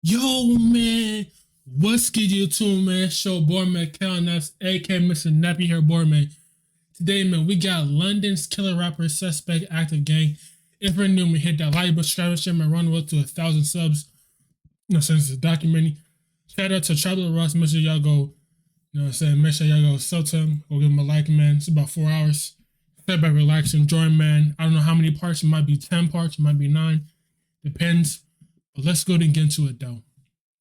Yo, man, what's good, YouTube, man? Show boy Mickal, and that's AK Mr. Nappy Hair Boy, man. Today, man, we got London's killer rapper suspect active gang. If you're new, man, hit that like button, subscribe, share, man, run well to 1,000 subs. Since it's a documentary. Shout out to Traveler Ross. Make sure y'all go, make sure y'all go sub to him. Go give him a like, man. It's about 4 hours. Step back, relax, enjoy, man. I don't know how many parts. It might be 10 parts. It might be 9. Depends. But let's go ahead and get into it, though.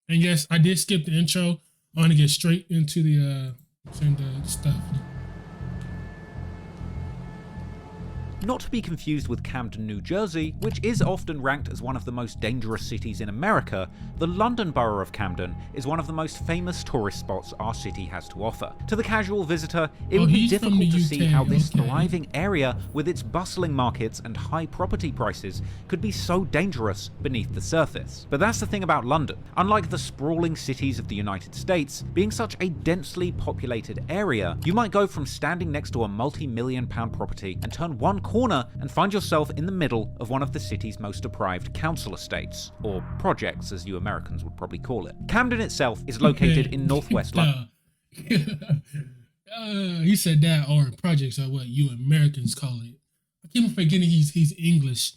And yes, I did skip the intro. I want to get straight into the stuff. Not to be confused with Camden, New Jersey, which is often ranked as one of the most dangerous cities in America, the London borough of Camden is one of the most famous tourist spots our city has to offer. To the casual visitor, it would be difficult to see how this thriving area, with its bustling markets and high property prices, could be so dangerous beneath the surface. But that's the thing about London. Unlike the sprawling cities of the United States, being such a densely populated area, you might go from standing next to a multi-million-pound property and turn one corner and find yourself in the middle of one of the city's most deprived council estates, or projects as you Americans would probably call it. Camden itself is located in northwest London. He said that, or projects are what you Americans call it. I keep forgetting he's English.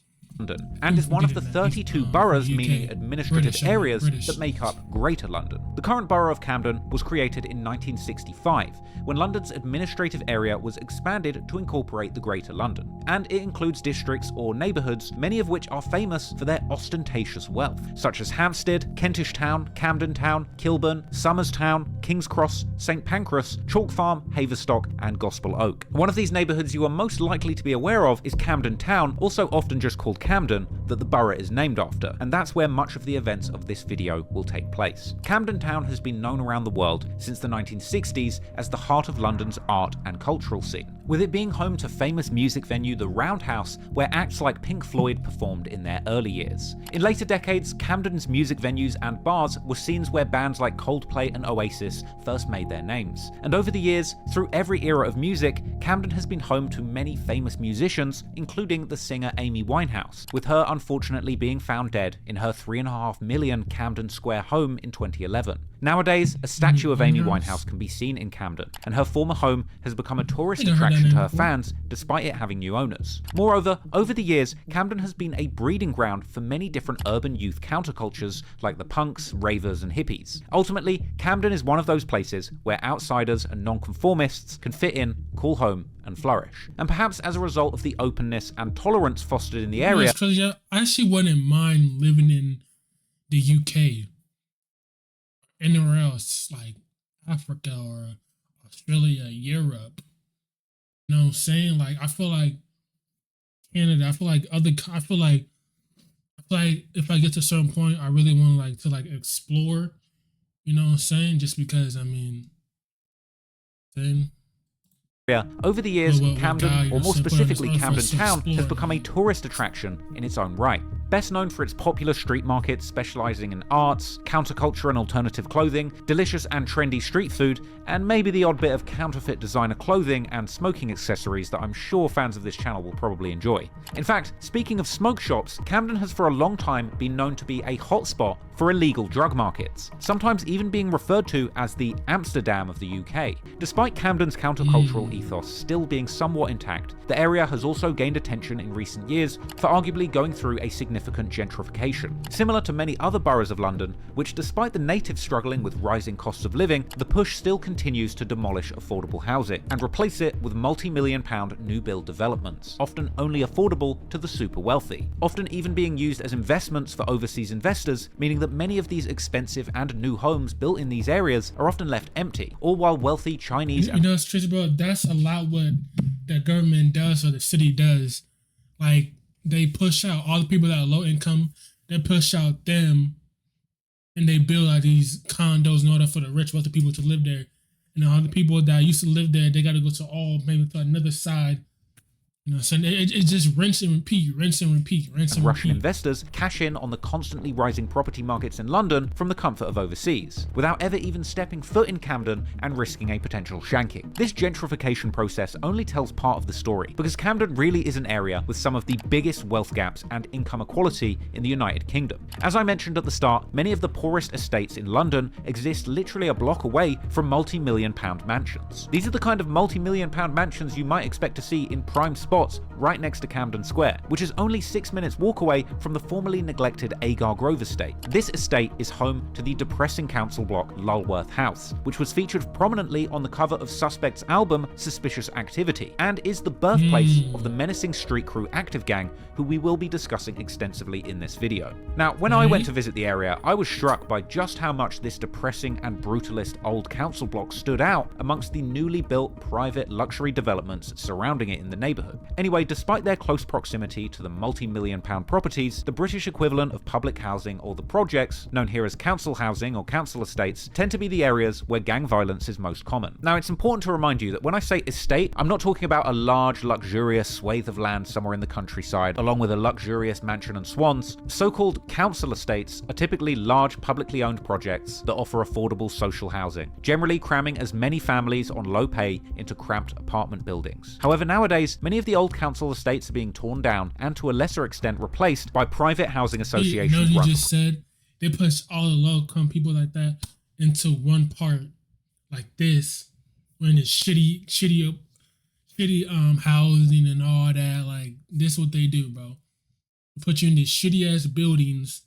And is one of the 32 boroughs, meaning administrative areas, that make up Greater London. The current borough of Camden was created in 1965, when London's administrative area was expanded to incorporate the Greater London. And it includes districts or neighbourhoods, many of which are famous for their ostentatious wealth, such as Hampstead, Kentish Town, Camden Town, Kilburn, Somers Town, King's Cross, St Pancras, Chalk Farm, Haverstock, and Gospel Oak. One of these neighbourhoods you are most likely to be aware of is Camden Town, also often just called Camden, that the borough is named after, and that's where much of the events of this video will take place. Camden Town has been known around the world since the 1960s as the heart of London's art and cultural scene, with it being home to famous music venue The Roundhouse, where acts like Pink Floyd performed in their early years. In later decades, Camden's music venues and bars were scenes where bands like Coldplay and Oasis first made their names. And over the years, through every era of music, Camden has been home to many famous musicians, including the singer Amy Winehouse, with her unfortunately being found dead in her $3.5 million Camden Square home in 2011. Nowadays, a statue of Amy Winehouse can be seen in Camden, and her former home has become a tourist attraction to her fans, despite it having new owners. Moreover, over the years, Camden has been a breeding ground for many different urban youth countercultures like the punks, ravers, and hippies. Ultimately, Camden is one of those places where outsiders and nonconformists can fit in, call home, and flourish. And perhaps as a result of the openness and tolerance fostered in the area, I actually wouldn't mind living in the UK, anywhere else like Africa or Australia, Europe. You know what I'm saying? Like, I feel like Canada. I feel like if I get to a certain point, I really want to explore. You know what I'm saying? Just because over the years, Camden, or more specifically Camden Town, has become a tourist attraction in its own right. Best known for its popular street markets specializing in arts, counterculture and alternative clothing, delicious and trendy street food, and maybe the odd bit of counterfeit designer clothing and smoking accessories that I'm sure fans of this channel will probably enjoy. In fact, speaking of smoke shops, Camden has for a long time been known to be a hotspot for illegal drug markets, sometimes even being referred to as the Amsterdam of the UK. Despite Camden's countercultural ethos still being somewhat intact, the area has also gained attention in recent years for arguably going through a significant gentrification. Similar to many other boroughs of London, which despite the natives struggling with rising costs of living, the push still continues to demolish affordable housing and replace it with multi-million-pound new build developments, often only affordable to the super wealthy, often even being used as investments for overseas investors, meaning that many of these expensive and new homes built in these areas are often left empty, all while wealthy Chinese it's tricky, bro. That's a lot what the government does or the city does. Like, they push out all the people that are low income, they push out them, and they build out these condos in order for the rich, wealthy people to live there. And all the people that used to live there, they got to go to maybe to another side You know, so it just rinse and repeat, rinse and repeat, rinse and Russian repeat. investors cash in on the constantly rising property markets in London from the comfort of overseas, without ever even stepping foot in Camden and risking a potential shanking. This gentrification process only tells part of the story, because Camden really is an area with some of the biggest wealth gaps and income equality in the United Kingdom. As I mentioned at the start, many of the poorest estates in London exist literally a block away from multi-million-pound mansions. These are the kind of multi-million-pound mansions you might expect to see in prime spots right next to Camden Square, which is only 6 minutes walk away from the formerly neglected Agar Grove estate. This estate is home to the depressing council block Lulworth House, which was featured prominently on the cover of Suspect's album Suspicious Activity, and is the birthplace of the menacing street crew Active Gang, who we will be discussing extensively in this video. Now, when I went to visit the area, I was struck by just how much this depressing and brutalist old council block stood out amongst the newly built private luxury developments surrounding it in the neighbourhood. Anyway, despite their close proximity to the multi-million-pound properties, the British equivalent of public housing, or the projects, known here as council housing or council estates, tend to be the areas where gang violence is most common. Now, it's important to remind you that when I say estate, I'm not talking about a large, luxurious swathe of land somewhere in the countryside, along with a luxurious mansion and swans. So-called council estates are typically large, publicly owned projects that offer affordable social housing, generally cramming as many families on low pay into cramped apartment buildings. However, nowadays, many of the old council estates are being torn down and to a lesser extent replaced by private housing associations. You know, you just said they push all the low-income people like that into one part like this, when it's shitty housing and all that. Like, this is what they do, bro. They put you in these shitty ass buildings,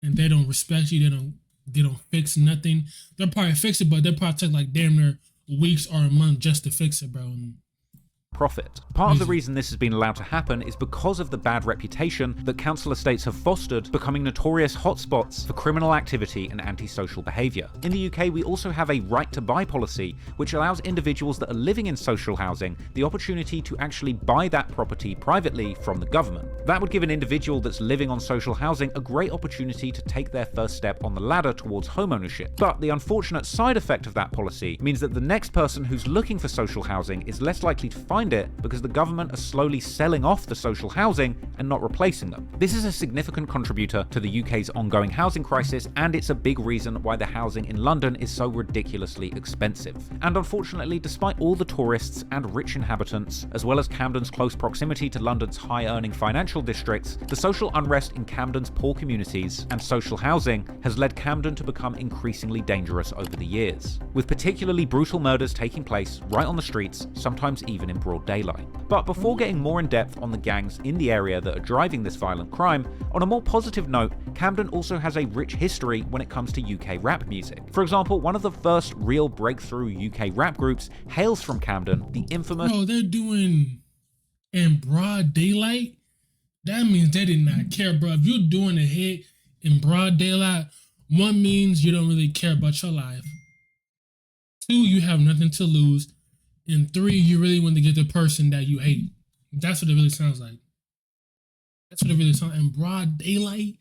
and they don't respect you. They don't fix nothing. They'll probably fix it, but they'll probably take like damn near weeks or a month just to fix it, bro. And profit. Part of the reason this has been allowed to happen is because of the bad reputation that council estates have fostered, becoming notorious hotspots for criminal activity and antisocial behaviour. In the UK, we also have a right to buy policy, which allows individuals that are living in social housing the opportunity to actually buy that property privately from the government. That would give an individual that's living on social housing a great opportunity to take their first step on the ladder towards homeownership. But the unfortunate side effect of that policy means that the next person who's looking for social housing is less likely to find it, because the government are slowly selling off the social housing and not replacing them. This is a significant contributor to the UK's ongoing housing crisis, and it's a big reason why the housing in London is so ridiculously expensive. And unfortunately, despite all the tourists and rich inhabitants, as well as Camden's close proximity to London's high-earning financial districts, the social unrest in Camden's poor communities and social housing has led Camden to become increasingly dangerous over the years, with particularly brutal murders taking place right on the streets, sometimes even in broad daylight. But before getting more in depth on the gangs in the area that are driving this violent crime, on a more positive note, Camden also has a rich history when it comes to UK rap music. For example, one of the first real breakthrough UK rap groups hails from Camden, the infamous— Bro, they're doing in broad daylight? That means they did not care, bro. If you're doing a hit in broad daylight, one means you don't really care about your life. Two, you have nothing to lose. And three, you really want to get the person that you hate. That's what it really sounds like. That's what it really sounds like. In broad daylight,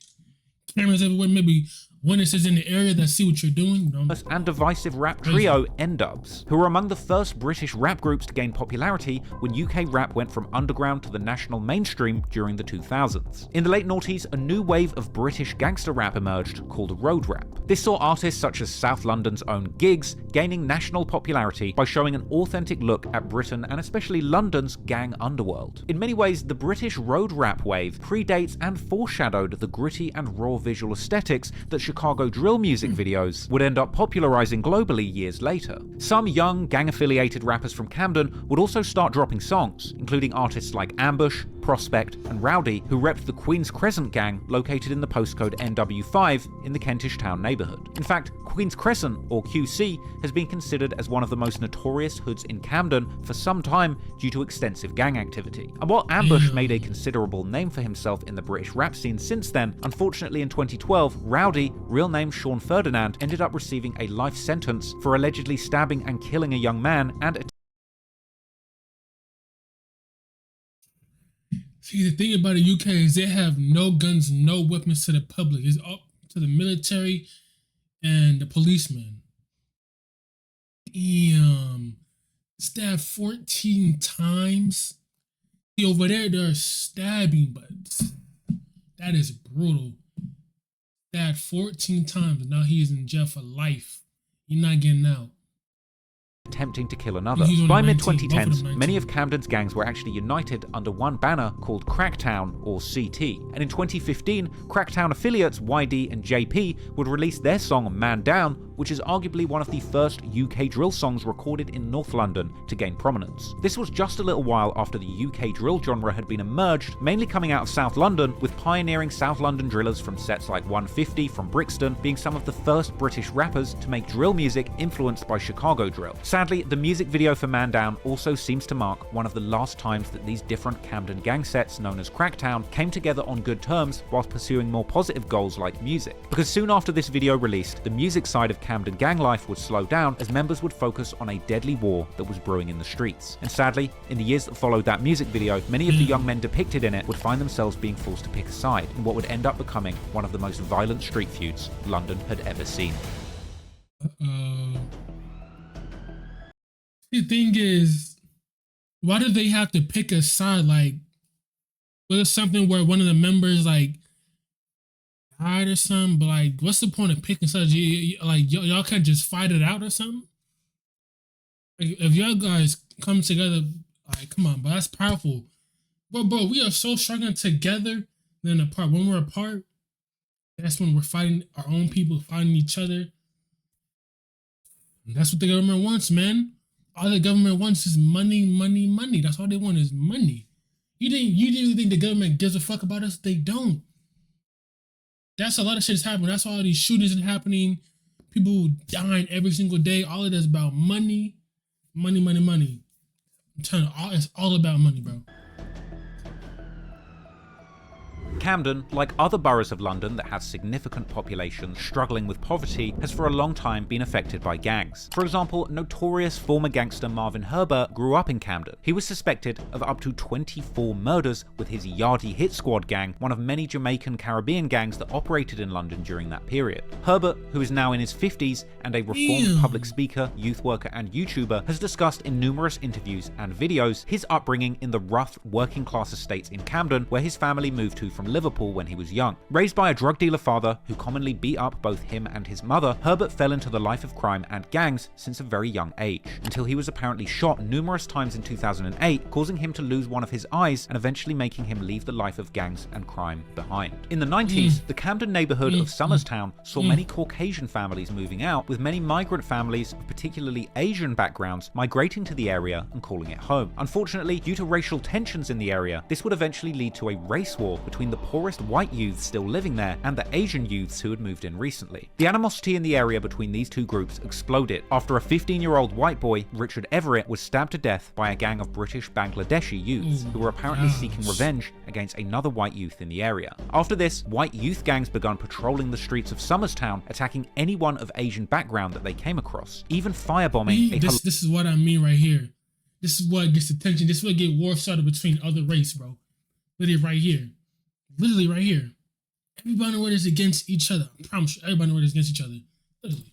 cameras everywhere, maybe witnesses in the area that see what you're doing. And divisive rap trio N-Dubz, who were among the first British rap groups to gain popularity when UK rap went from underground to the national mainstream during the 2000s. In the late noughties, a new wave of British gangster rap emerged called road rap. This saw artists such as South London's own Gxng gaining national popularity by showing an authentic look at Britain and especially London's gang underworld. In many ways, the British road rap wave predates and foreshadowed the gritty and raw visual aesthetics that Chicago drill music videos would end up popularizing globally years later. Some young, gang-affiliated rappers from Camden would also start dropping songs, including artists like Ambush, Prospect, and Rowdy, who repped the Queen's Crescent gang located in the postcode NW5 in the Kentish Town neighbourhood. In fact, Queen's Crescent, or QC, has been considered as one of the most notorious hoods in Camden for some time due to extensive gang activity. And while Ambush made a considerable name for himself in the British rap scene since then, unfortunately in 2012, Rowdy, real name Sean Ferdinand, ended up receiving a life sentence for allegedly stabbing and killing a young man and— See, the thing about the UK is they have no guns, no weapons to the public. It's up to the military and the policemen. Damn. Stabbed 14 times. See, over there, they're stabbing, but that is brutal. Stabbed 14 times, and now he's in jail for life. You're not getting out. Attempting to kill another. By mid-2010s, many of Camden's gangs were actually united under one banner called Cracktown, or CT. And in 2015, Cracktown affiliates YD and JP would release their song Man Down, which is arguably one of the first UK drill songs recorded in North London to gain prominence. This was just a little while after the UK drill genre had been emerged, mainly coming out of South London, with pioneering South London drillers from sets like 150 from Brixton being some of the first British rappers to make drill music influenced by Chicago drill. Sadly, the music video for Man Down also seems to mark one of the last times that these different Camden gang sets known as Cracktown came together on good terms whilst pursuing more positive goals like music. Because soon after this video released, the music side of Camden gang life would slow down as members would focus on a deadly war that was brewing in the streets. And sadly, in the years that followed that music video, many of the young men depicted in it would find themselves being forced to pick a side in what would end up becoming one of the most violent street feuds London had ever seen. The thing is, why do they have to pick a side? Like, was it something where one of the members like died or something? But like, what's the point of picking sides? Y'all can't just fight it out or something? Like, if y'all guys come together, like, come on, but that's powerful. Bro, we are so stronger together than apart. When we're apart, that's when we're fighting our own people, fighting each other. And that's what the government wants, man. All the government wants is money, money, money. That's all they want is money. You didn't think the government gives a fuck about us? They don't. That's a lot of shit that's happening. That's why all these shootings are happening. People dying every single day. All of that's about money, money, money, money. I'm telling you, it's all about money, bro. Camden, like other boroughs of London that have significant populations struggling with poverty, has for a long time been affected by gangs. For example, notorious former gangster Marvin Herbert grew up in Camden. He was suspected of up to 24 murders with his Yardie Hit Squad gang, one of many Jamaican Caribbean gangs that operated in London during that period. Herbert, who is now in his 50s and a reformed public speaker, youth worker and YouTuber, has discussed in numerous interviews and videos his upbringing in the rough working class estates in Camden, where his family moved to from Liverpool when he was young. Raised by a drug dealer father who commonly beat up both him and his mother, Herbert fell into the life of crime and gangs since a very young age, until he was apparently shot numerous times in 2008, causing him to lose one of his eyes and eventually making him leave the life of gangs and crime behind. In the 90s, the Camden neighbourhood of Somerstown saw many Caucasian families moving out, with many migrant families of particularly Asian backgrounds migrating to the area and calling it home. Unfortunately, due to racial tensions in the area, this would eventually lead to a race war between the poorest white youths still living there and the Asian youths who had moved in recently. The animosity in the area between these two groups exploded after a 15-year-old white boy, Richard Everett, was stabbed to death by a gang of British Bangladeshi youths who were apparently seeking revenge against another white youth in the area. After this, white youth gangs began patrolling the streets of Somerstown, attacking anyone of Asian background that they came across, even firebombing this is what I mean right here. This is what gets attention. This is what get war started between other race, bro. Literally right here. Literally right here. Everybody knows is against each other. I promise you, everybody knows is against each other.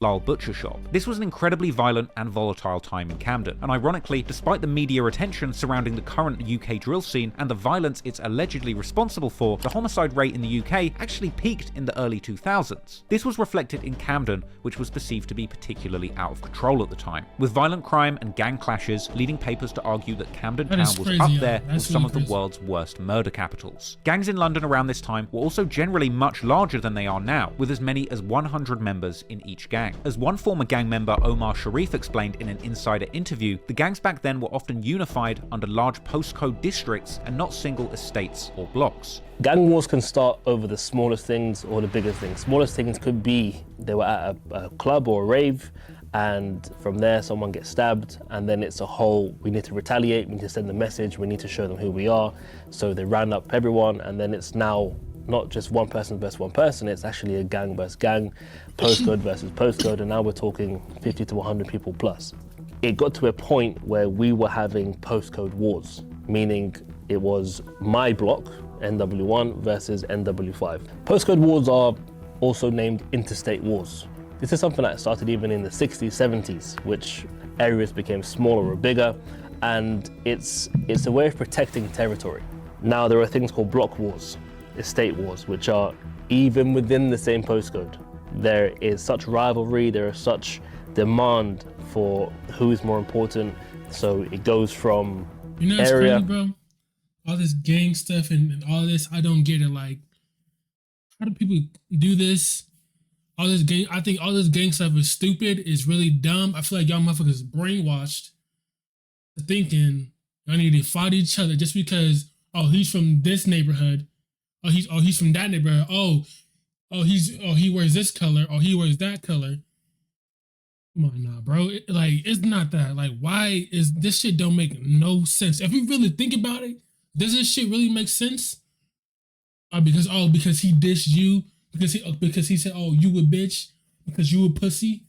Lal butcher shop. This was an incredibly violent and volatile time in Camden, and ironically, despite the media attention surrounding the current UK drill scene and the violence it's allegedly responsible for, the homicide rate in the UK actually peaked in the early 2000s. This was reflected in Camden, which was perceived to be particularly out of control at the time, with violent crime and gang clashes leading papers to argue that Camden Town was up there with some of the world's worst murder capitals. Gangs in London around this time were also generally much larger than they are now, with as many as 100 members in each gang. As one former gang member, Omar Sharif, explained in an insider interview, the gangs back then were often unified under large postcode districts and not single estates or blocks. Gang wars can start over the smallest things or the biggest things. Smallest things could be they were at a club or a rave, and from there someone gets stabbed, and then it's a whole, we need to retaliate, we need to send a message, we need to show them who we are. So they round up everyone, and then it's now not just one person versus one person, it's actually a gang versus gang, postcode versus postcode, and now we're talking 50 to 100 people plus. It got to a point where we were having postcode wars, meaning it was my block, NW1 versus NW5. Postcode wars are also named interstate wars. This is something that started even in the 60s, 70s, which areas became smaller or bigger, and it's a way of protecting territory. Now there are things called block wars, estate wars, which are even within the same postcode. There is such rivalry, there is such demand for who is more important, so it goes from what's area. Crazy, bro? All this gang stuff and all this, I don't get it. Like, how do people do this? All this gang, I think all this gang stuff is stupid, is really dumb. I feel like y'all motherfuckers brainwashed thinking y'all need to fight each other just because, oh, he's from this neighborhood. He's from that neighborhood. He wears this color, or he wears that color. Come on now, bro. It's not that. Like, why is this shit don't make no sense? If we really think about it, does this shit really make sense? Because he dissed you, because he said, oh, you a bitch, because you a pussy.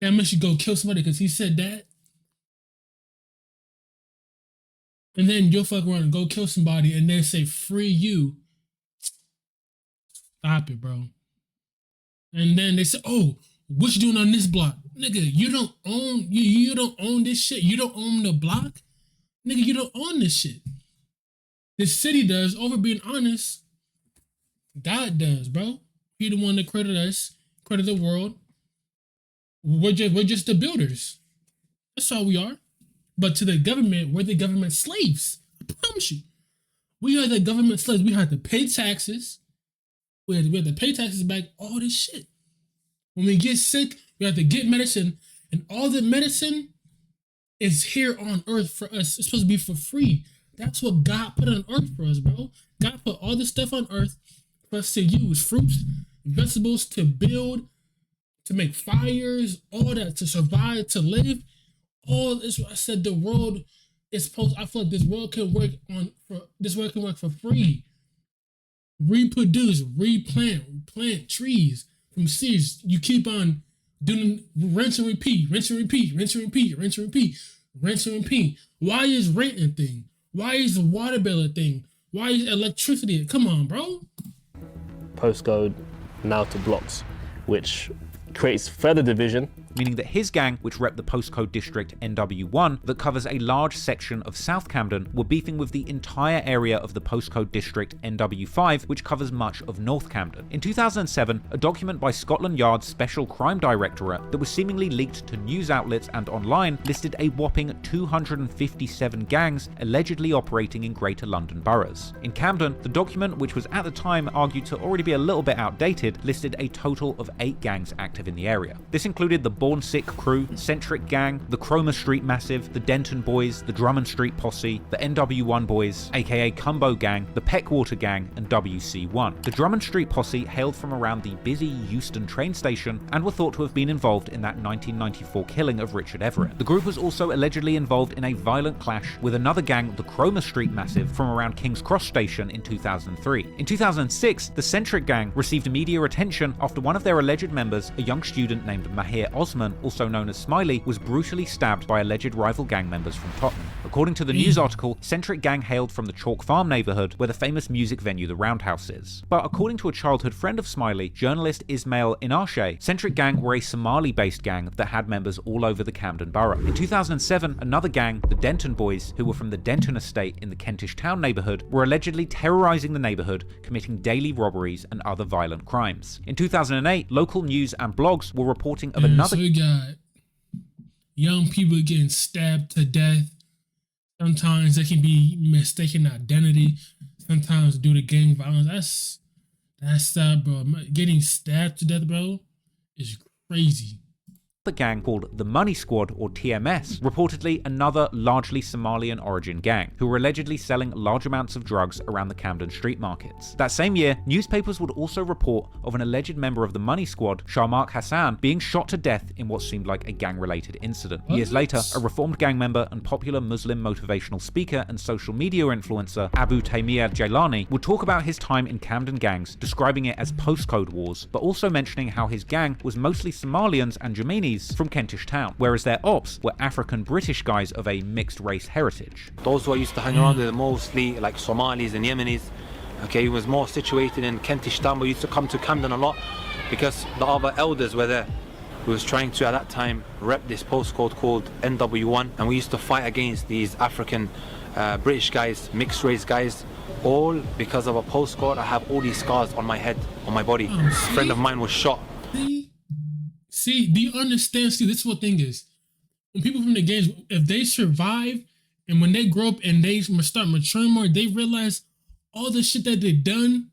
That makes you go kill somebody because he said that. And then you'll fuck around and go kill somebody and then say free you. Stop it, bro. And then they say, oh, what you doing on this block? Nigga, you don't own this shit. You don't own the block. Nigga, you don't own this shit. This city does, over being honest. God does, bro. He the one that created us, created the world. We're just the builders. That's all we are. But to the government, we're the government slaves. I promise you. We are the government slaves. We have to pay taxes. We have to pay taxes back, all this shit. When we get sick, we have to get medicine. And all the medicine is here on earth for us. It's supposed to be for free. That's what God put on earth for us, bro. God put all this stuff on earth for us to use. Fruits, vegetables, to build, to make fires, all that, to survive, to live. All this, I said the world is supposed, I feel like this world can work for free. Reproduce, plant trees from seeds. You keep on doing rinse and repeat, rinse and repeat, rinse and repeat, rinse and repeat, rinse and repeat. Why is rent a thing? Why is the water bill a thing? Why is electricity? Come on, bro. Postcode now to blocks, which creates further division. Meaning that his gang, which rep the postcode district NW1, that covers a large section of South Camden, were beefing with the entire area of the postcode district NW5, which covers much of North Camden. In 2007, a document by Scotland Yard's Special Crime Directorate that was seemingly leaked to news outlets and online listed a whopping 257 gangs allegedly operating in Greater London boroughs. In Camden, the document, which was at the time argued to already be a little bit outdated, listed a total of 8 gangs active in the area. This included the Born Sick Crew, Centric Gang, the Cromer Street Massive, the Denton Boys, the Drummond Street Posse, the NW1 Boys, aka Cumbo Gang, the Peckwater Gang, and WC1. The Drummond Street Posse hailed from around the busy Euston train station and were thought to have been involved in that 1994 killing of Richard Everett. The group was also allegedly involved in a violent clash with another gang, the Cromer Street Massive, from around King's Cross Station in 2003. In 2006, the Centric Gang received media attention after one of their alleged members, a young student named Mahir Osman, also known as Smiley, was brutally stabbed by alleged rival gang members from Tottenham. According to the news article, Centric Gang hailed from the Chalk Farm neighbourhood, where the famous music venue the Roundhouse is. But according to a childhood friend of Smiley, journalist Ismail Inarshe, Centric Gang were a Somali-based gang that had members all over the Camden borough. In 2007, another gang, the Denton Boys, who were from the Denton estate in the Kentish Town neighbourhood, were allegedly terrorising the neighbourhood, committing daily robberies and other violent crimes. In 2008, local news and blogs were reporting of another... So we got young people getting stabbed to death. Sometimes they can be mistaken identity. Sometimes due to gang violence. That's bro. Getting stabbed to death, bro, is crazy. The gang called the Money Squad, or TMS, reportedly another largely Somalian origin gang, who were allegedly selling large amounts of drugs around the Camden street markets. That same year, newspapers would also report of an alleged member of the Money Squad, Sharmark Hassan, being shot to death in what seemed like a gang-related incident. Years later, a reformed gang member and popular Muslim motivational speaker and social media influencer, Abu Taymiyyah Jailani, would talk about his time in Camden gangs, describing it as postcode wars, but also mentioning how his gang was mostly Somalians and Yemenis from Kentish Town, whereas their ops were African-British guys of a mixed-race heritage. Those who I used to hang around with mostly like Somalis and Yemenis. Okay, he was more situated in Kentish Town, but used to come to Camden a lot because the other elders were there. We was trying to, at that time, rep this postcode called NW1, and we used to fight against these African British guys, mixed race guys, all because of a postcode. I have all these scars on my head, on my body. A friend of mine was shot. See, do you understand? See, this is what thing is. When people from the games, if they survive and when they grow up and they start maturing more, they realize all the shit that they done,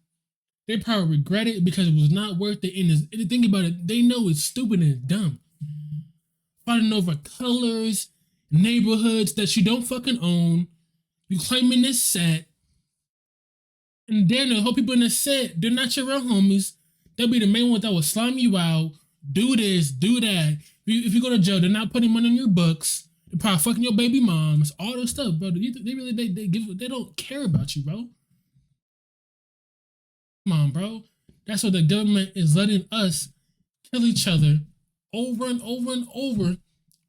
they probably regret it because it was not worth it. And think about it, they know it's stupid and dumb. Fighting over colors, neighborhoods that you don't fucking own. You claiming this set. And then the whole people in the set, they're not your real homies. They'll be the main ones that will slime you out, do this, do that. If you go to jail, they're not putting money in your books. They're probably fucking your baby moms, all this stuff, bro. They don't care about you, bro. Come on, bro. That's what the government is letting us kill each other over and over and over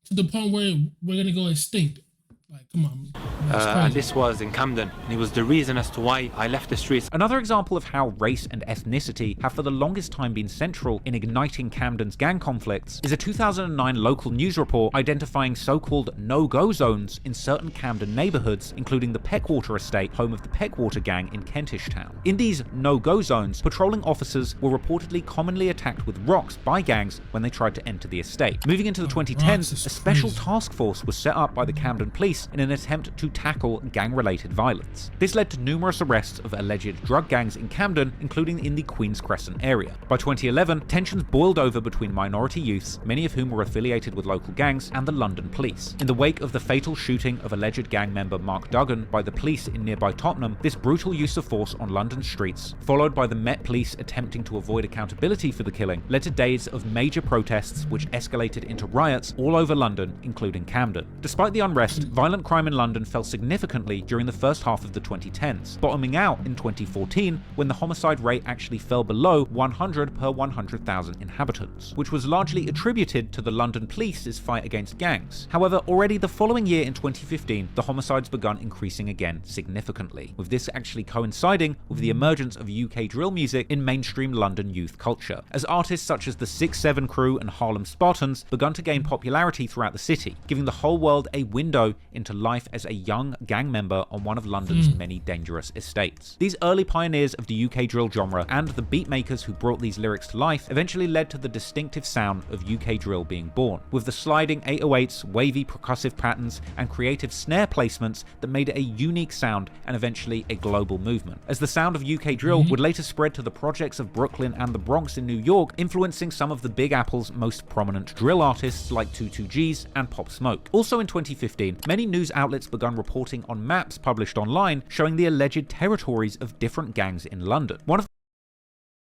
to the point where we're gonna go extinct. Like, come on. And this was in Camden, and it was the reason as to why I left the streets. Another example of how race and ethnicity have for the longest time been central in igniting Camden's gang conflicts is a 2009 local news report identifying so-called no-go zones in certain Camden neighborhoods, including the Peckwater estate, home of the Peckwater gang in Kentish Town. In these no-go zones, patrolling officers were reportedly commonly attacked with rocks by gangs when they tried to enter the estate. Moving into the 2010s, a special task force was set up by the Camden police in an attempt to tackle gang-related violence. This led to numerous arrests of alleged drug gangs in Camden, including in the Queens Crescent area. By 2011, tensions boiled over between minority youths, many of whom were affiliated with local gangs, and the London police. In the wake of the fatal shooting of alleged gang member Mark Duggan by the police in nearby Tottenham, this brutal use of force on London streets, followed by the Met Police attempting to avoid accountability for the killing, led to days of major protests which escalated into riots all over London, including Camden. Despite the unrest, violent crime in London fell significantly during the first half of the 2010s, bottoming out in 2014 when the homicide rate actually fell below 100 per 100,000 inhabitants, which was largely attributed to the London police's fight against gangs. However, already the following year in 2015, the homicides begun increasing again significantly, with this actually coinciding with the emergence of UK drill music in mainstream London youth culture, as artists such as the 6-7 Crew and Harlem Spartans begun to gain popularity throughout the city, giving the whole world a window into life as a young gang member on one of London's many dangerous estates. These early pioneers of the UK drill genre and the beatmakers who brought these lyrics to life eventually led to the distinctive sound of UK drill being born, with the sliding 808s, wavy percussive patterns, and creative snare placements that made it a unique sound and eventually a global movement. As the sound of UK drill would later spread to the projects of Brooklyn and the Bronx in New York, influencing some of the Big Apple's most prominent drill artists like 22Gs and Pop Smoke. Also in 2015, many news outlets begun reporting on maps published online showing the alleged territories of different gangs in London. One of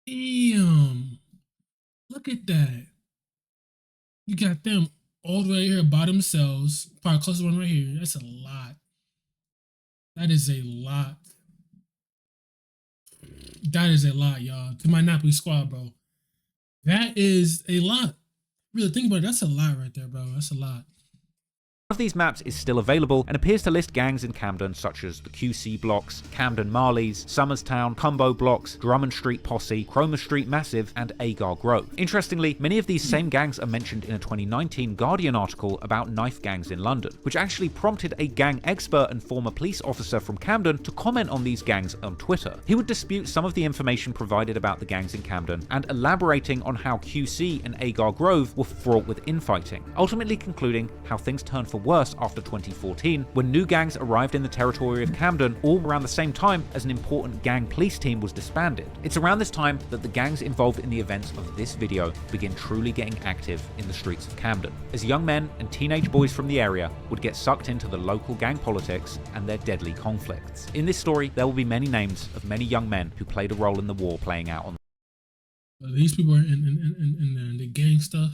Damn. Look at that. You got them all the way here by themselves. Probably closest one right here. That's a lot. That is a lot. That is a lot, y'all. To my Napoli squad, bro. That is a lot. Really think about it. That's a lot right there, bro. That's a lot. One of these maps is still available and appears to list gangs in Camden such as the QC Blocks, Camden Marleys, Somerstown, Combo Blocks, Drummond Street Posse, Cromer Street Massive, and Agar Grove. Interestingly, many of these same gangs are mentioned in a 2019 Guardian article about knife gangs in London, which actually prompted a gang expert and former police officer from Camden to comment on these gangs on Twitter. He would dispute some of the information provided about the gangs in Camden and elaborating on how QC and Agar Grove were fraught with infighting, ultimately concluding how things turned for worse after 2014 when new gangs arrived in the territory of Camden all around the same time as an important gang police team was disbanded. It's around this time that the gangs involved in the events of this video begin truly getting active in the streets of Camden, as young men and teenage boys from the area would get sucked into the local gang politics and their deadly conflicts. In this story, there will be many names of many young men who played a role in the war playing out on. These people are in the gang stuff.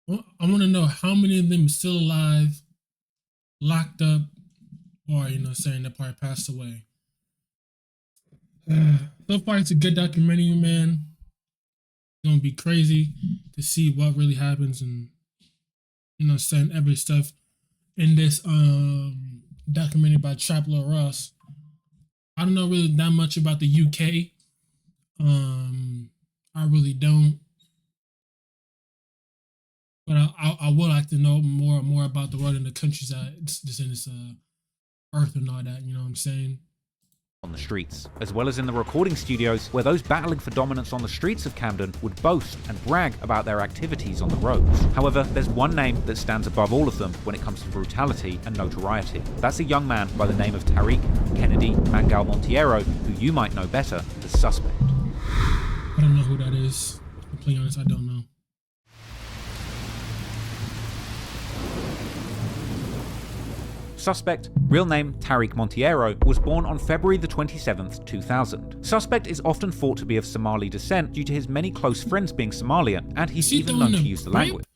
Well, I want to know how many of them are still alive, locked up, or, saying they probably passed away. So far, it's a good documentary, man. It's going to be crazy to see what really happens and, saying every stuff in this documentary by Trap Lil Ross. I don't know really that much about the UK. I really don't. would like to know more about the world and the countries that it's just in this earth and all that. You know what I'm saying? On the streets, as well as in the recording studios where those battling for dominance on the streets of Camden would boast and brag about their activities on the roads. However, there's one name that stands above all of them when it comes to brutality and notoriety. That's a young man by the name of Tariq Kennedy Mangal Monteiro, who you might know better as Suspect. I don't know who that is. To be honest, I don't know. Suspect, real name Tariq Monteiro, was born on February the 27th, 2000. Suspect is often thought to be of Somali descent due to his many close friends being Somalian, and he's even known to use the language.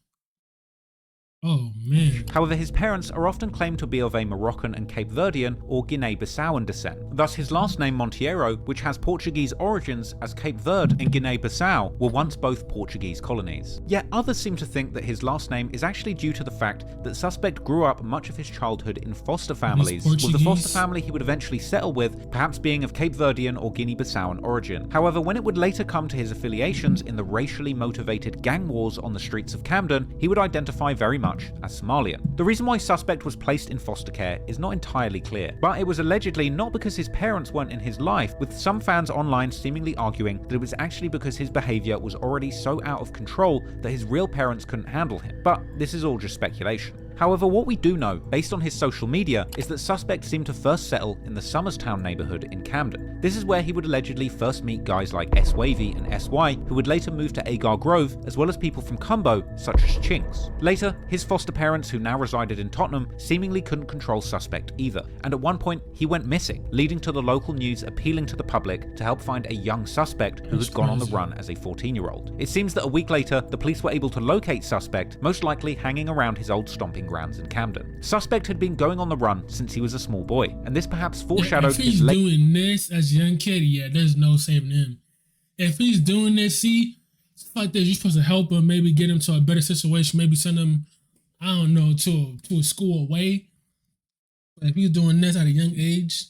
Oh man. However, his parents are often claimed to be of a Moroccan and Cape Verdean or Guinea-Bissauan descent. Thus, his last name Monteiro, which has Portuguese origins, as Cape Verde and Guinea-Bissau were once both Portuguese colonies. Yet others seem to think that his last name is actually due to the fact that Suspect grew up much of his childhood in foster families, with the foster family he would eventually settle with perhaps being of Cape Verdean or Guinea-Bissauan origin. However, when it would later come to his affiliations in the racially motivated gang wars on the streets of Camden, he would identify very much as Somalian. The reason why Suspect was placed in foster care is not entirely clear, but it was allegedly not because his parents weren't in his life, with some fans online seemingly arguing that it was actually because his behaviour was already so out of control that his real parents couldn't handle him. But this is all just speculation. However, what we do know, based on his social media, is that Suspect seemed to first settle in the Somerstown neighbourhood in Camden. This is where he would allegedly first meet guys like S-Wavy and SY, who would later move to Agar Grove, as well as people from Cumbo, such as Chinks. Later, his foster parents, who now resided in Tottenham, seemingly couldn't control Suspect either, and at one point, he went missing, leading to the local news appealing to the public to help find a young suspect who had gone on the run as a 14-year-old. It seems that a week later, the police were able to locate Suspect, most likely hanging around his old stomping grounds in Camden. Suspect had been going on the run since he was a small boy, and this perhaps foreshadowed if he's doing this as a young kid, yeah, there's no saving him. If he's doing this, see, it's like this, you're supposed to help him, maybe get him to a better situation, maybe send him, I don't know, to a school away. But if he's doing this at a young age,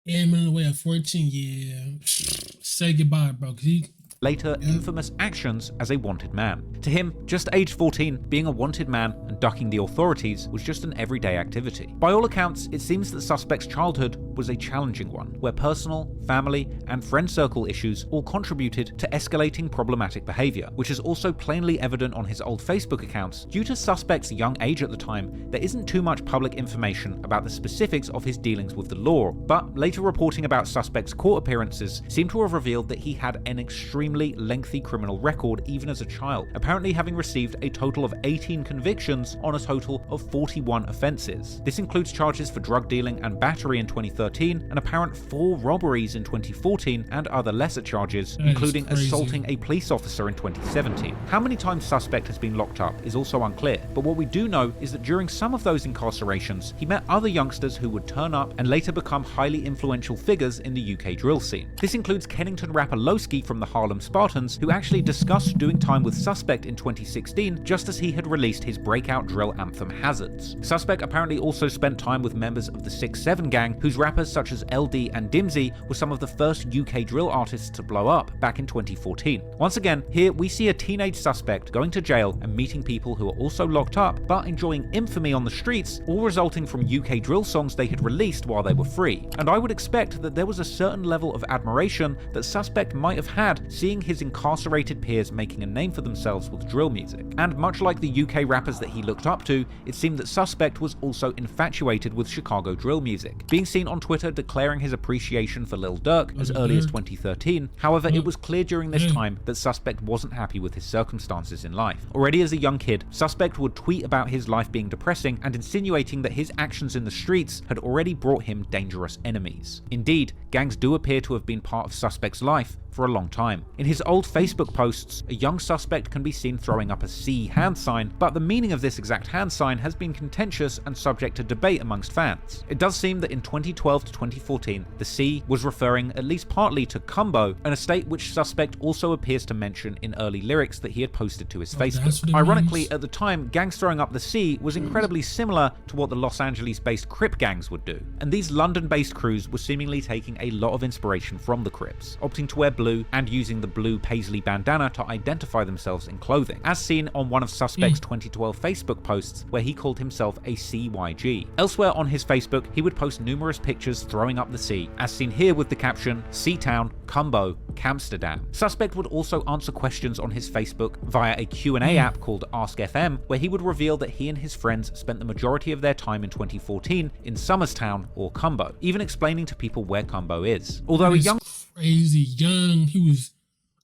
and running away at 14, yeah, say goodbye, bro, because he later infamous actions as a wanted man. To him, just age 14, being a wanted man and ducking the authorities was just an everyday activity. By all accounts, it seems that Suspect's childhood was a challenging one, where personal, family, and friend circle issues all contributed to escalating problematic behaviour, which is also plainly evident on his old Facebook accounts. Due to Suspect's young age at the time, there isn't too much public information about the specifics of his dealings with the law, but later reporting about Suspect's court appearances seem to have revealed that he had an extremely lengthy criminal record even as a child, apparently having received a total of 18 convictions on a total of 41 offences. This includes charges for drug dealing and battery in 2013, an apparent 4 robberies in 2014, and other lesser charges, including assaulting a police officer in 2017. How many times Suspect has been locked up is also unclear, but what we do know is that during some of those incarcerations, he met other youngsters who would turn up and later become highly influential figures in the UK drill scene. This includes Kennington rapper Lowski from the Harlem Spartans, who actually discussed doing time with Suspect in 2016 just as he had released his breakout drill anthem Hazards. Suspect apparently also spent time with members of the 6-7 gang, whose rappers such as LD and Dimsy were some of the first UK drill artists to blow up back in 2014. Once again, here we see a teenage Suspect going to jail and meeting people who are also locked up but enjoying infamy on the streets, all resulting from UK drill songs they had released while they were free. And I would expect that there was a certain level of admiration that Suspect might have had seeing his incarcerated peers making a name for themselves with drill music. And much like the UK rappers that he looked up to, it seemed that Suspect was also infatuated with Chicago drill music, being seen on Twitter declaring his appreciation for Lil Durk as early as 2013. However, it was clear during this time that Suspect wasn't happy with his circumstances in life. Already as a young kid, Suspect would tweet about his life being depressing and insinuating that his actions in the streets had already brought him dangerous enemies. Indeed, gangs do appear to have been part of Suspect's life for a long time. In his old Facebook posts, a young Suspect can be seen throwing up a C hand sign, but the meaning of this exact hand sign has been contentious and subject to debate amongst fans. It does seem that in 2012 to 2014, the C was referring at least partly to Cumbo, an estate which Suspect also appears to mention in early lyrics that he had posted to his Facebook. Ironically, at the time, gangs throwing up the C was incredibly similar to what the Los Angeles-based Crip gangs would do, and these London-based crews were seemingly taking a lot of inspiration from the Crips, opting to wear blue blue and using the blue paisley bandana to identify themselves in clothing, as seen on one of Suspect's 2012 Facebook posts where he called himself a CYG. Elsewhere on his Facebook, he would post numerous pictures throwing up the sea, as seen here with the caption, Seatown, Cumbo, Camsterdam. Suspect would also answer questions on his Facebook via a Q&A app called Ask FM, where he would reveal that he and his friends spent the majority of their time in 2014 in Somerstown or Cumbo, even explaining to people where Cumbo is. Although a young crazy young, he was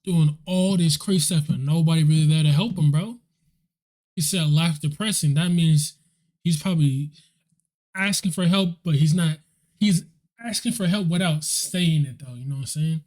doing all this crazy stuff and nobody really there to help him, bro. He said life depressing. That means he's probably asking for help, but he's asking for help without saying it though, you know what I'm saying?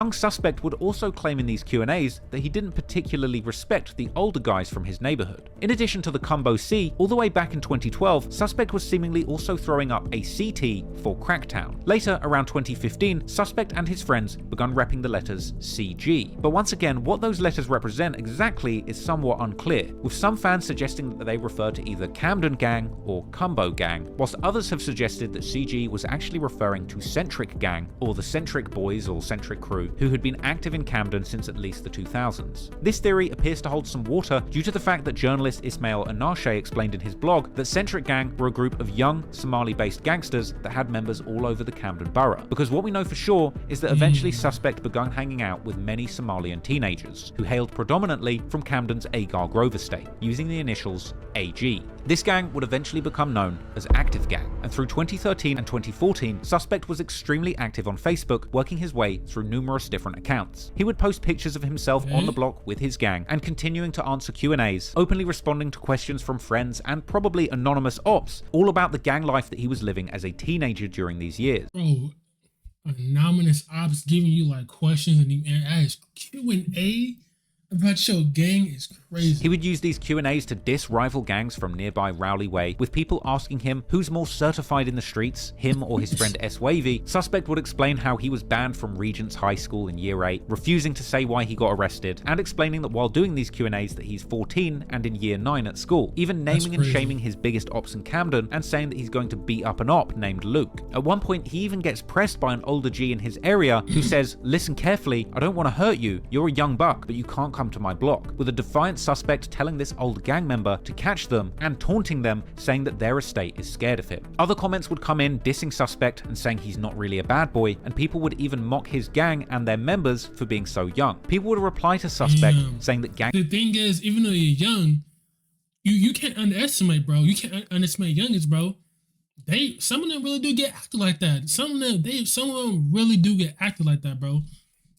Young Suspect would also claim in these Q&As that he didn't particularly respect the older guys from his neighborhood. In addition to the Cumbo C, all the way back in 2012, Suspect was seemingly also throwing up a CT for Cracktown. Later, around 2015, Suspect and his friends begun repping the letters CG. But once again, what those letters represent exactly is somewhat unclear, with some fans suggesting that they refer to either Camden Gang or Cumbo Gang, whilst others have suggested that CG was actually referring to Centric Gang, or the Centric Boys or Centric Crew, who had been active in Camden since at least the 2000s. This theory appears to hold some water due to the fact that journalist Ismail Anashe explained in his blog that Centric Gang were a group of young Somali-based gangsters that had members all over the Camden borough. Because what we know for sure is that eventually Suspect began hanging out with many Somalian teenagers, who hailed predominantly from Camden's Agar Grove estate, using the initials AG. This gang would eventually become known as Active Gang, and through 2013 and 2014, Suspect was extremely active on Facebook, working his way through numerous different accounts. He would post pictures of himself on the block with his gang, and continuing to answer Q&As, openly responding to questions from friends and probably anonymous ops, all about the gang life that he was living as a teenager during these years. Bro, anonymous ops giving you like questions and you ask Q&A about your gang is crazy. He would use these Q&As to diss rival gangs from nearby Rowley Way, with people asking him who's more certified in the streets, him or his friend S. Wavy. Suspect would explain how he was banned from Regent's High School in Year 8, refusing to say why he got arrested, and explaining that while doing these Q&As that he's 14 and in Year 9 at school, even naming and shaming his biggest ops in Camden, and saying that he's going to beat up an op named Luke. At one point, he even gets pressed by an older G in his area who says, "Listen carefully, I don't want to hurt you, you're a young buck, but you can't come to my block," with a defiant Suspect telling this old gang member to catch them and taunting them, saying that their estate is scared of him. Other comments would come in dissing Suspect and saying he's not really a bad boy, and people would even mock his gang and their members for being so young. People would reply to Suspect saying that gang— The thing is, even though you're young, you can't underestimate, bro. You can't underestimate youngins, bro. Some of them really do get acted like that. Some of them really do get acted like that, bro.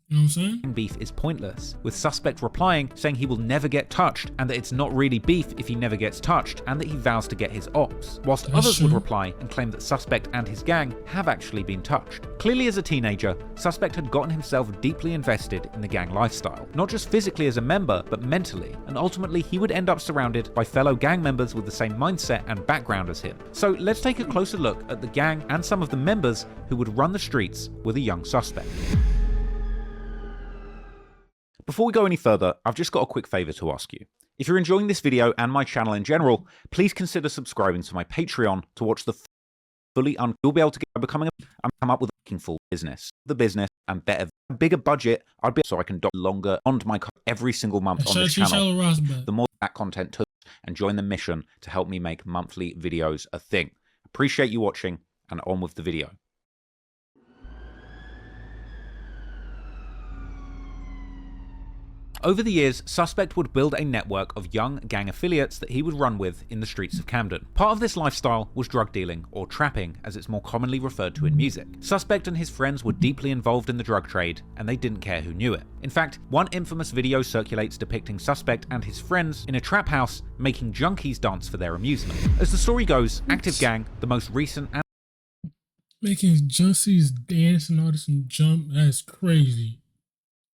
You know what I'm saying? Beef is pointless, with Suspect replying saying he will never get touched and that it's not really beef if he never gets touched, and that he vows to get his ops, whilst others would reply and claim that Suspect and his gang have actually been touched. Clearly as a teenager, Suspect had gotten himself deeply invested in the gang lifestyle, not just physically as a member, but mentally, and ultimately he would end up surrounded by fellow gang members with the same mindset and background as him. So let's take a closer look at the gang and some of the members who would run the streets with a young Suspect. Before we go any further, I've just got a quick favour to ask you. If you're enjoying this video and my channel in general, please consider subscribing to my Patreon to watch the fully You'll be able to get becoming and come up with a full business. The business and better, bigger budget, I'd be so I can dock longer on my every single month on this channel. The more that content took, and join the mission to help me make monthly videos a thing. Appreciate you watching, and on with the video. Over the years, Suspect would build a network of young gang affiliates that he would run with in the streets of Camden. Part of this lifestyle was drug dealing, or trapping as it's more commonly referred to in music. Suspect and his friends were deeply involved in the drug trade, and they didn't care who knew it. In fact, one infamous video circulates depicting Suspect and his friends in a trap house making junkies dance for their amusement. As the story goes, Active Gang, the most recent and making junkies dance and all this and jump, that's crazy.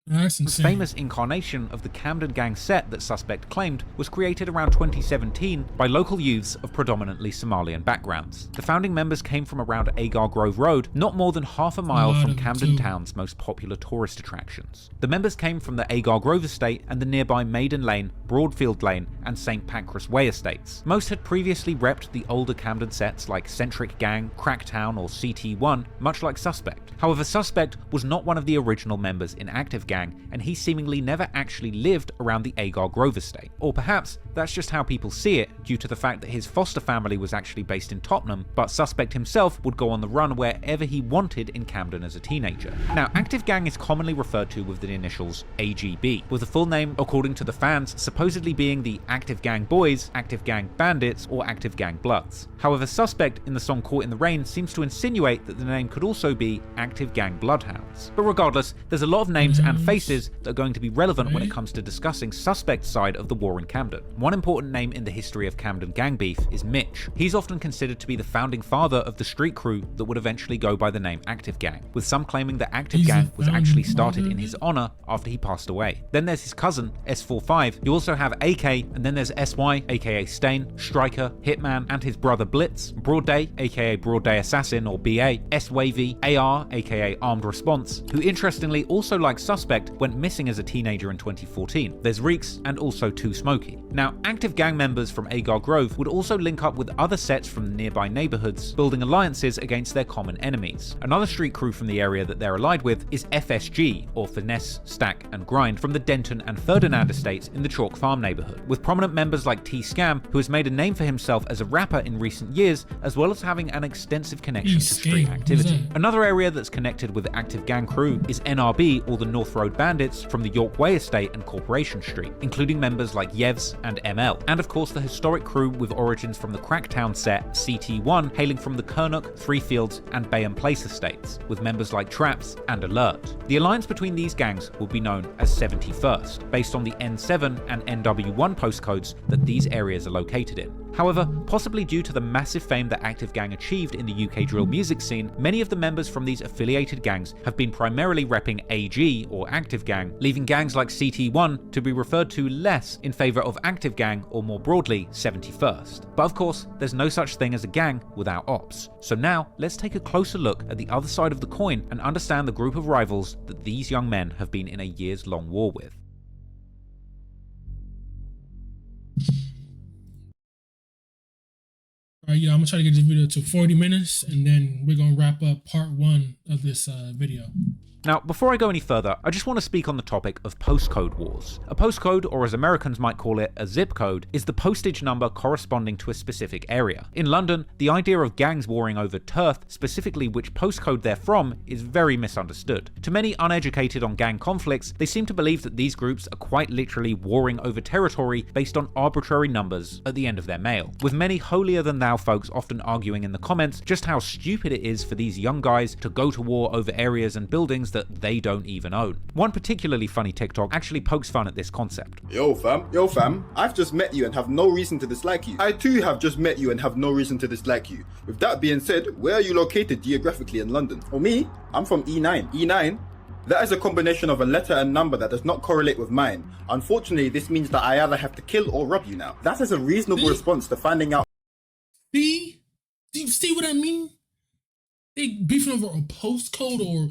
That's The insane. famous incarnation of the Camden gang set that Suspect claimed was created around 2017 by local youths of predominantly Somalian backgrounds. The founding members came from around Agar Grove Road, not more than half a mile lot from of them Camden too. town's most popular tourist attractions. The members came from the Agar Grove estate and the nearby Maiden Lane, Broadfield Lane, and St Pancras Way estates. Most had previously repped the older Camden sets like Centric Gang, Cracktown, or CT1, much like Suspect. However, Suspect was not one of the original members in Active Gang, and he seemingly never actually lived around the Agar Grove estate. Or perhaps that's just how people see it, due to the fact that his foster family was actually based in Tottenham, but Suspect himself would go on the run wherever he wanted in Camden as a teenager. Now, Active Gang is commonly referred to with the initials AGB, with the full name, according to the fans, supposedly being the Active Gang Boys, Active Gang Bandits, or Active Gang Bloods. However, Suspect in the song Caught in the Rain seems to insinuate that the name could also be Active Gang Bloodhounds. But regardless, there's a lot of names and faces that are going to be relevant when it comes to discussing Suspect's side of the war in Camden. One important name in the history of Camden gang beef is Mitch. He's often considered to be the founding father of the street crew that would eventually go by the name Active Gang, with some claiming that Active Gang was actually started in his honor after he passed away. Then there's his cousin, S45. You also have AK, and then there's SY, aka Stain, Striker, Hitman, and his brother Blitz, Broad Day, aka Broad Day Assassin or BA, S-Wavy, AR, aka Armed Response, who interestingly also like Suspect went missing as a teenager in 2014. There's Reeks and also Too Smoky. Now, Active Gang members from Agar Grove would also link up with other sets from the nearby neighborhoods, building alliances against their common enemies. Another street crew from the area that they're allied with is FSG, or Finesse, Stack and Grind, from the Denton and Ferdinand estates in the Chalk Farm neighborhood, with prominent members like T-Scam, who has made a name for himself as a rapper in recent years, as well as having an extensive connection to street activity. Another area that's connected with the Active Gang crew is NRB, or the North Road Bandits, from the York Way estate and Corporation Street, including members like Yevs and ML, and of course the historic crew with origins from the Cracktown set CT1, hailing from the Kernook, Three Fields, and Bayham Place estates, with members like Traps and Alert. The alliance between these gangs will be known as 71st, based on the N7 and NW1 postcodes that these areas are located in. However, possibly due to the massive fame that Active Gang achieved in the UK drill music scene, many of the members from these affiliated gangs have been primarily repping AG, or Active Gang, leaving gangs like CT1 to be referred to less in favour of Active Gang, or more broadly, 71st. But of course, there's no such thing as a gang without ops. So now, let's take a closer look at the other side of the coin and understand the group of rivals that these young men have been in a years-long war with. Alright, yeah, I'm gonna try to get this video to 40 minutes, and then we're gonna wrap up part 1 of this video. Now, before I go any further, I just want to speak on the topic of postcode wars. A postcode, or as Americans might call it, a zip code, is the postage number corresponding to a specific area. In London, the idea of gangs warring over turf, specifically which postcode they're from, is very misunderstood. To many uneducated on gang conflicts, they seem to believe that these groups are quite literally warring over territory based on arbitrary numbers at the end of their mail, with many holier-than-thou folks often arguing in the comments just how stupid it is for these young guys to go to war over areas and buildings that they don't even own. One particularly funny TikTok actually pokes fun at this concept. Yo fam, I've just met you and have no reason to dislike you. I too have just met you and have no reason to dislike you. With that being said, where are you located geographically in London? For me, I'm from E9. E9? That is a combination of a letter and number that does not correlate with mine. Unfortunately, this means that I either have to kill or rob you now. That is a reasonable response to finding out. See? Do you see what I mean? They beefing over a postcode, or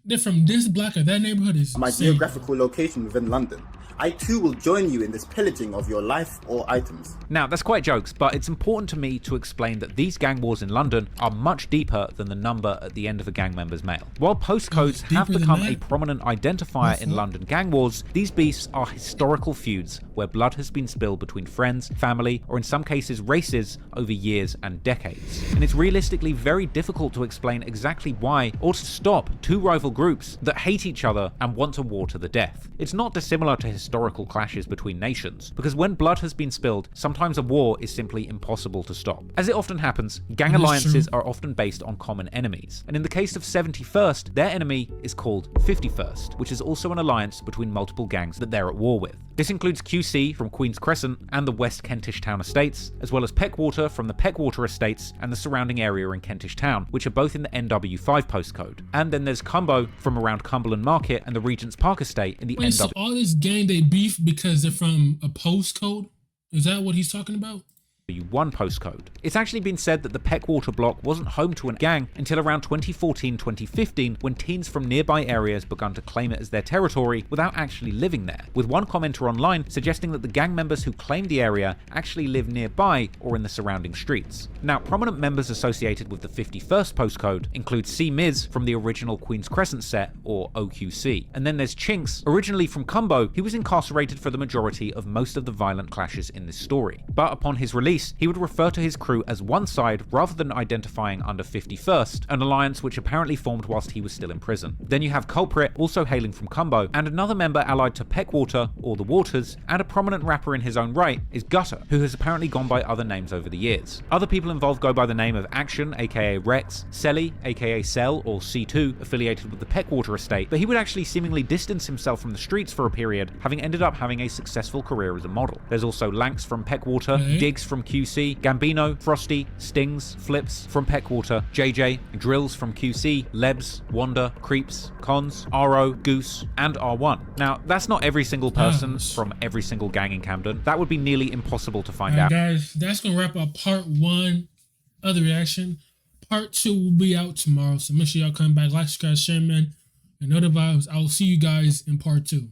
they're from this block or that neighborhood is My insane. geographical location within London. I too will join you in this pillaging of your life or items. Now, that's quite jokes, but it's important to me to explain that these gang wars in London are much deeper than the number at the end of a gang member's mail. While postcodes have become a prominent identifier in London gang wars, these beasts are historical feuds where blood has been spilled between friends, family, or in some cases races over years and decades. And it's realistically very difficult to explain exactly why or to stop two rival groups that hate each other and want to war to the death. It's not dissimilar to historical clashes between nations, because when blood has been spilled, sometimes a war is simply impossible to stop. As it often happens, gang alliances are often based on common enemies, and in the case of 71st, their enemy is called 51st, which is also an alliance between multiple gangs that they're at war with. This includes QC from Queen's Crescent and the West Kentish Town estates, as well as Peckwater from the Peckwater estates and the surrounding area in Kentish Town, which are both in the NW5 postcode. And then there's Cumbo Cumbo from around Cumberland Market and the Regent's Park estate in the Wait, so all this gang, they beef because they're from a postcode? Is that what he's talking about? NW1 postcode. It's actually been said that the Peckwater block wasn't home to a gang until around 2014-2015 when teens from nearby areas began to claim it as their territory without actually living there, with one commenter online suggesting that the gang members who claimed the area actually live nearby or in the surrounding streets. Now, prominent members associated with the 51st postcode include C-Miz from the original Queen's Crescent set, or OQC. And then there's Chinks, originally from Cumbo. He was incarcerated for the majority of most of the violent clashes in this story. But upon his release, he would refer to his crew as one side rather than identifying under 51st, an alliance which apparently formed whilst he was still in prison. Then you have Culprit, also hailing from Cumbo, and another member allied to Peckwater, or the Waters, and a prominent rapper in his own right is Gutter, who has apparently gone by other names over the years. Other people involved go by the name of Action, aka Rex, Selly, aka Cell, or C2, affiliated with the Peckwater estate, but he would actually seemingly distance himself from the streets for a period, having ended up having a successful career as a model. There's also Lanks from Peckwater, Diggs from QC, Gambino, Frosty, Stings, Flips from Peckwater, JJ, Drills from QC, Lebs, Wanda, Creeps, Cons, RO, Goose, and R1. Now, that's not every single person from every single gang in Camden. That would be nearly impossible to find out. Guys, that's going to wrap up part 1 of the reaction. Part 2 will be out tomorrow, so make sure y'all come back, like, subscribe, share, man, and know the vibes. I will see you guys in part 2.